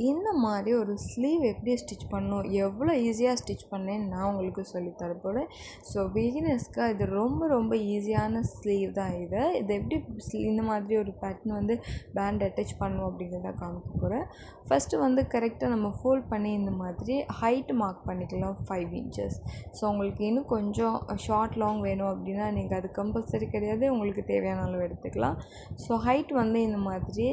இந்த மாதிரி ஒரு ஸ்லீவ் எப்படி ஸ்டிச் பண்ணணும், எவ்வளோ ஈஸியாக ஸ்டிச் பண்ணேன்னு நான் உங்களுக்கு சொல்லித்தரப்போகிறேன். ஸோ பிகினர்ஸ்க்கு இது ரொம்ப ரொம்ப ஈஸியான ஸ்லீவ் தான். இது எப்படி இந்த மாதிரி ஒரு பேட்டர்ன் வந்து பேண்ட் அட்டாச் பண்ணணும் அப்படிங்கிறத காமிக்க போகிறேன். ஃபஸ்ட்டு வந்து கரெக்டாக நம்ம ஃபோல்ட் பண்ணி இந்த மாதிரி ஹைட் மார்க் பண்ணிக்கலாம் 5 இன்ச்சஸ். ஸோ உங்களுக்கு இன்னும் கொஞ்சம் ஷார்ட் லாங் வேணும் அப்படின்னா நீங்கள் அது கம்பல்சரி கிடையாது, உங்களுக்கு தேவையான அளவு எடுத்துக்கலாம். ஸோ ஹைட் வந்து இந்த மாதிரி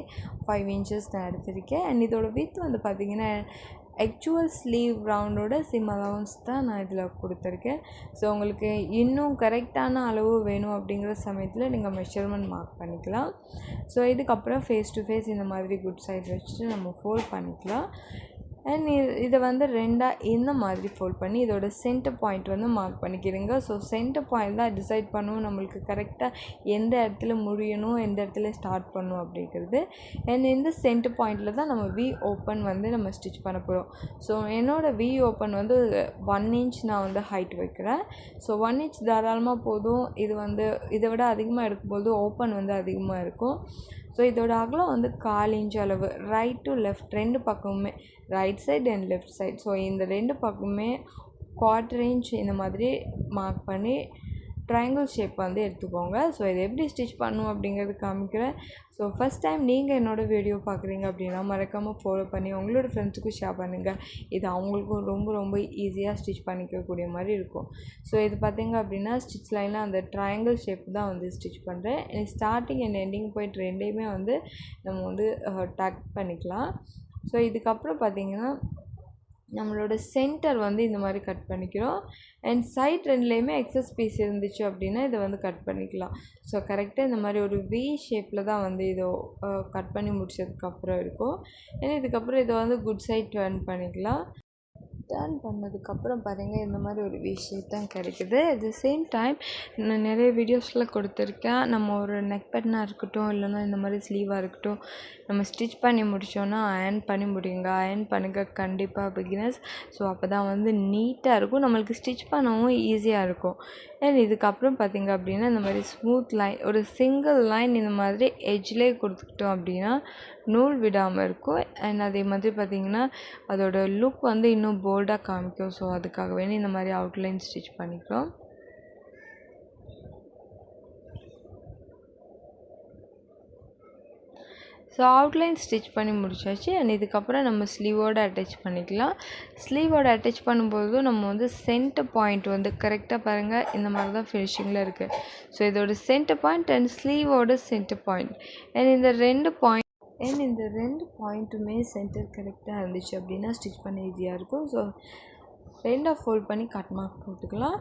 5 இன்ச்சஸ் நான் எடுத்திருக்கேன். அண்ட் இதோட வித் வந்து பார்த்திங்கன்னா ஆக்சுவல் ஸ்லீவ் ரவுண்டோட சிம் அலவன்ஸ் தான் நான் இதில் கொடுத்துருக்கேன். ஸோ உங்களுக்கு இன்னும் கரெக்டான அளவு வேணும் அப்படிங்கிற சமயத்தில் நீங்கள் மெஷர்மெண்ட் மார்க் பண்ணிக்கலாம். ஸோ இதுக்கப்புறம் ஃபேஸ் டு ஃபேஸ் இந்த மாதிரி குட் சைட் வச்சுட்டு நம்ம ஃபோல்ட் பண்ணிக்கலாம். அண்ட் இதை வந்து ரெண்டாக இந்த மாதிரி ஃபோல்ட் பண்ணி இதோட சென்டர் பாயிண்ட் வந்து மார்க் பண்ணிக்கிறீங்க. ஸோ சென்டர் பாயிண்ட் தான் டிசைட் பண்ணும் நம்மளுக்கு கரெக்டாக எந்த இடத்துல முடியணும், எந்த இடத்துல ஸ்டார்ட் பண்ணணும் அப்படிங்கிறது. அண்ட் இந்த சென்டர் பாயிண்டில் தான் நம்ம வி ஓப்பன் வந்து நம்ம ஸ்டிச் பண்ண போகிறோம். ஸோ என்னோடய வி ஓப்பன் வந்து 1 இன்ச் நான் வந்து ஹைட் வைக்கிறேன். ஸோ 1 இன்ச் தாராளமாக போதும். இது வந்து இதை விட அதிகமாக எடுக்கும்போது ஓப்பன் வந்து அதிகமாக இருக்கும். ஸோ இதோட அகலம் வந்து 1/4 இன்ச் அளவு, ரைட் டு லெஃப்ட் ரெண்டு பக்கமுமே, right side and left side. So இந்த ரெண்டு பக்கமுமே 1/4 இன்ச் இந்த மாதிரி மார்க் பண்ணி ட்ரையாங்கிள் ஷேப் வந்து எடுத்துக்கோங்க. ஸோ இதை எப்படி ஸ்டிச் பண்ணணும் அப்படிங்கிறது காமிக்கிறேன். ஸோ ஃபஸ்ட் டைம் நீங்கள் என்னோடய வீடியோ பார்க்குறீங்க அப்படின்னா மறக்காமல் ஃபாலோ பண்ணி உங்களோட ஃப்ரெண்ட்ஸுக்கும் ஷேர் பண்ணுங்கள். இது அவங்களுக்கும் ரொம்ப ரொம்ப ஈஸியாக ஸ்டிச் பண்ணிக்கக்கூடிய மாதிரி இருக்கும். ஸோ இது பார்த்திங்க அப்படின்னா ஸ்டிச் லைனில் அந்த ட்ரையாங்கிள் ஷேப் தான் வந்து ஸ்டிச் பண்ணுறேன். ஸ்டார்டிங் அண்ட் எண்டிங் பாயிண்ட் ரெண்டையுமே வந்து நம்ம வந்து டக் பண்ணிக்கலாம். ஸோ இதுக்கப்புறம் பார்த்திங்கன்னா நம்மளோட சென்டர் வந்து இந்த மாதிரி கட் பண்ணிக்கிறோம். அண்ட் சைட் ரெண்டுலேயுமே எக்ஸஸ் பீஸ் இருந்துச்சு அப்படின்னா இதை வந்து கட் பண்ணிக்கலாம். ஸோ கரெக்டாக இந்த மாதிரி ஒரு வி ஷேப்பில் தான் வந்து இதை கட் பண்ணி முடிச்சதுக்கப்புறம் இருக்கும். ஏன்னா இதுக்கப்புறம் இதை வந்து குட் சைட் டர்ன் பண்ணிக்கலாம். டர்ன் பண்ணதுக்கப்புறம் பாருங்கள் இந்த மாதிரி ஒரு வி ஷேப் தான் கிடைக்குது. அட் த சேம் டைம் நான் நிறைய வீடியோஸில் கொடுத்துருக்கேன். நம்ம ஒரு நெக் பேட்டனாக இருக்கட்டும், இல்லைனா இந்த மாதிரி ஸ்லீவாக இருக்கட்டும், நம்ம ஸ்டிச் பண்ணி முடித்தோன்னா அயர்ன் பண்ணி முடியுங்க. அயர்ன் பண்ணுங்க கண்டிப்பாக பிகினர்ஸ். ஸோ அப்போ தான் வந்து நீட்டாக இருக்கும், நம்மளுக்கு ஸ்டிச் பண்ணவும் ஈஸியாக இருக்கும். அண்ட் இதுக்கப்புறம் பார்த்திங்க அப்படின்னா இந்த மாதிரி ஸ்மூத் லைன், ஒரு சிங்கிள் லைன் இந்த மாதிரி எட்ஜ்லேயே கொடுத்துக்கிட்டோம் அப்படின்னா நூல் விடாமல் இருக்கும். அண்ட் அதே மாதிரி பார்த்திங்கன்னா அதோட லுக் வந்து இன்னும் போல்டாக காமிக்கும். ஸோ அதுக்காக வேணும் இந்த மாதிரி அவுட்லைன் ஸ்டிச் பண்ணிக்கிறோம். ஸோ அவுட்லைன் ஸ்டிச் பண்ணி முடிச்சாச்சு. அண்ட் இதுக்கப்புறம் நம்ம ஸ்லீவோடு அட்டாச் பண்ணிக்கலாம். ஸ்லீவோடு அட்டாச் பண்ணும்போது நம்ம வந்து சென்டர் பாயிண்ட் வந்து கரெக்டாக பாருங்கள் இந்த மாதிரி தான் ஃபினிஷிங்கில் இருக்குது. ஸோ இதோட சென்டர் பாயிண்ட் அண்ட் ஸ்லீவோட சென்டர் பாயிண்ட் அண்ட் இந்த ரெண்டு பாயிண்ட்டுமே சென்டர் கரெக்டாக இருந்துச்சு அப்படின்னா ஸ்டிச் பண்ண ஈஸியாக இருக்கும். ஸோ ரெண்டாக ஃபோல்ட் பண்ணி கட் மார்க் போட்டுக்கலாம்.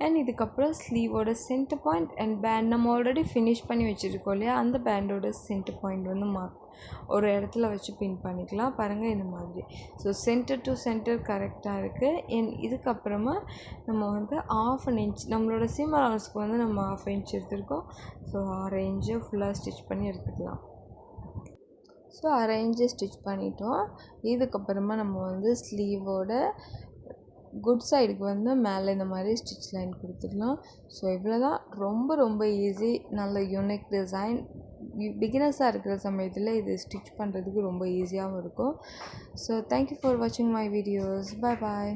அண்ட் இதுக்கப்புறம் ஸ்லீவோட சென்டர் பாயிண்ட் அண்ட் பேண்ட் நம்ம ஆல்ரெடி ஃபினிஷ் பண்ணி வச்சுருக்கோம் இல்லையா, அந்த பேண்டோட சென்டர் பாயிண்ட் வந்து மார்க் ஒரு இடத்துல வச்சு பின் பண்ணிக்கலாம். பாருங்கள் இந்த மாதிரி. ஸோ சென்டர் டு சென்டர் கரெக்டாக இருக்குது. அண்ட் இதுக்கப்புறமா நம்ம வந்து 1/2 இன்ச் நம்மளோட சீம் அலவன்ஸ்க்கு வந்து நம்ம 1/2 இன்ச் எடுத்துருக்கோம். ஸோ 1/2 இன்ச்சு ஃபுல்லாக ஸ்டிச் பண்ணி எடுத்துக்கலாம். ஸோ 1/2 இன்ச்சு ஸ்டிச் பண்ணிட்டோம். இதுக்கப்புறமா நம்ம வந்து ஸ்லீவோட குட் சைடுக்கு வந்து மேலே இந்த மாதிரி ஸ்டிச் லைன் கொடுத்துக்கலாம். ஸோ இவ்வளோ தான், ரொம்ப ரொம்ப ஈஸி, நல்ல யூனிக் டிசைன். பிகினர்ஸாக இருக்கிற சமயத்தில் இது ஸ்டிச் பண்ணுறதுக்கு ரொம்ப ஈஸியாகவும் இருக்கும். ஸோ தேங்க்யூ ஃபார் வாட்சிங் மை வீடியோஸ். Bye bye.